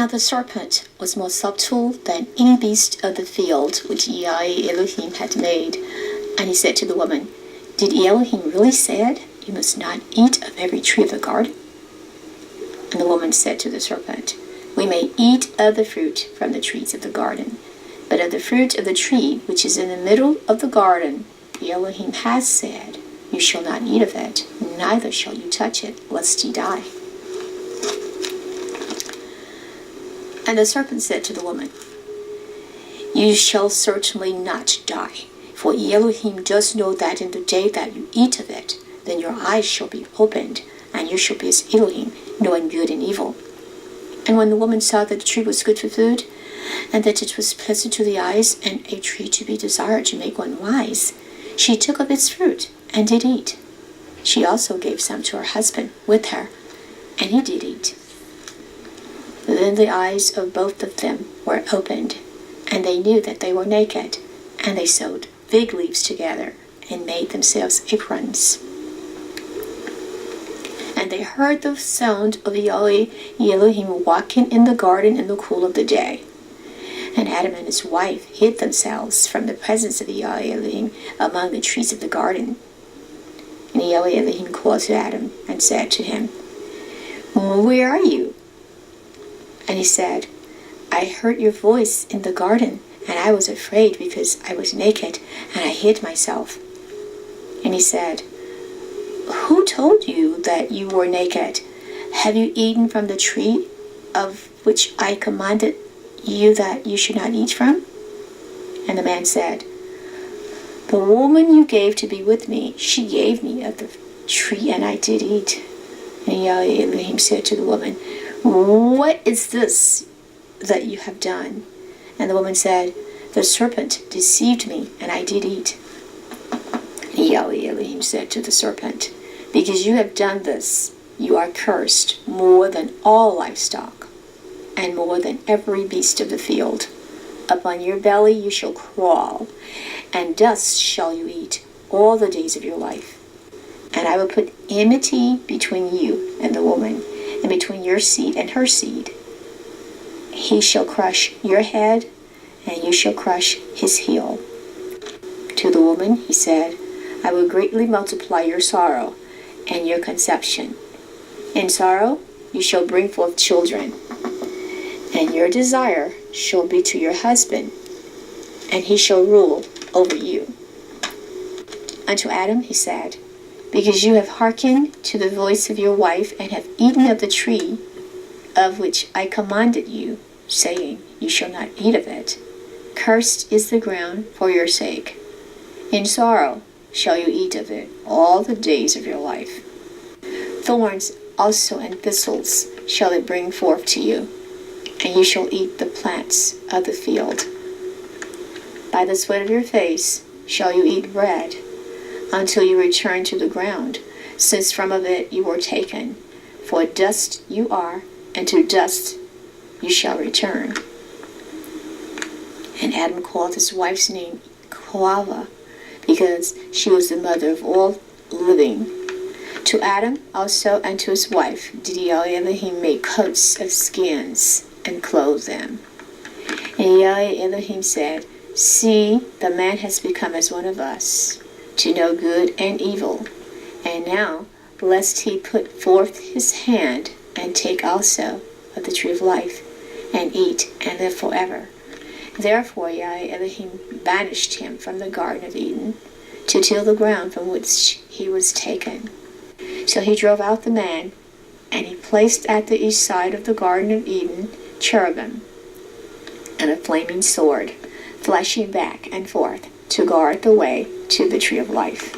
Now the serpent was more subtle than any beast of the field which Yahweh Elohim had made. And he said to the woman, Did Elohim really say, You must not eat of every tree of the garden? And the woman said to the serpent, We may eat of the fruit from the trees of the garden, but of the fruit of the tree which is in the middle of the garden, Elohim has said, You shall not eat of it, neither shall you touch it, lest ye die. And the serpent said to the woman, You shall certainly not die, for Elohim does know that in the day that you eat of it, then your eyes shall be opened, and you shall be as Elohim, knowing good and evil. And when the woman saw that the tree was good for food, and that it was pleasant to the eyes, and a tree to be desired to make one wise, she took of its fruit, and did eat. She also gave some to her husband with her, and he did eat. Then the eyes of both of them were opened, and they knew that they were naked, and they sewed fig leaves together, and made themselves aprons. And they heard the sound of Yahweh Elohim walking in the garden in the cool of the day. And Adam and his wife hid themselves from the presence of Yahweh Elohim among the trees of the garden. And Yahweh Elohim called to Adam and said to him, Where are you? And he said, I heard your voice in the garden, and I was afraid because I was naked, and I hid myself. And he said, Who told you that you were naked? Have you eaten from the tree of which I commanded you that you should not eat from? And the man said, The woman you gave to be with me, she gave me of the tree, and I did eat. And Yahweh Elohim said to the woman, What is this that you have done? And the woman said, The serpent deceived me, and I did eat. And Yahweh Elohim said to the serpent, Because you have done this, you are cursed more than all livestock, and more than every beast of the field. Upon your belly you shall crawl, and dust shall you eat all the days of your life. And I will put enmity between you and the woman, and between your seed and her seed. He shall crush your head, and you shall crush his heel. To the woman he said, I will greatly multiply your sorrow and your conception. In sorrow you shall bring forth children, and your desire shall be to your husband, and he shall rule over you. Unto Adam he said, Because you have hearkened to the voice of your wife, and have eaten of the tree of which I commanded you, saying, You shall not eat of it. Cursed is the ground for your sake. In sorrow shall you eat of it all the days of your life. Thorns also and thistles shall it bring forth to you, and you shall eat the plants of the field. By the sweat of your face shall you eat bread, until you return to the ground, since from of it you were taken. For dust you are, and to dust you shall return. And Adam called his wife's name Chava, because she was the mother of all living. To Adam also and to his wife did Yahweh Elohim make coats of skins, and clothe them. And Yahweh Elohim said, See, the man has become as one of us, to know good and evil. And now, lest he put forth his hand, and take also of the tree of life, and eat, and live forever. Therefore Yahweh Elohim banished him from the Garden of Eden, to till the ground from which he was taken. So he drove out the man, and he placed at the east side of the Garden of Eden cherubim, and a flaming sword, flashing back and forth, to guard the way to the tree of life.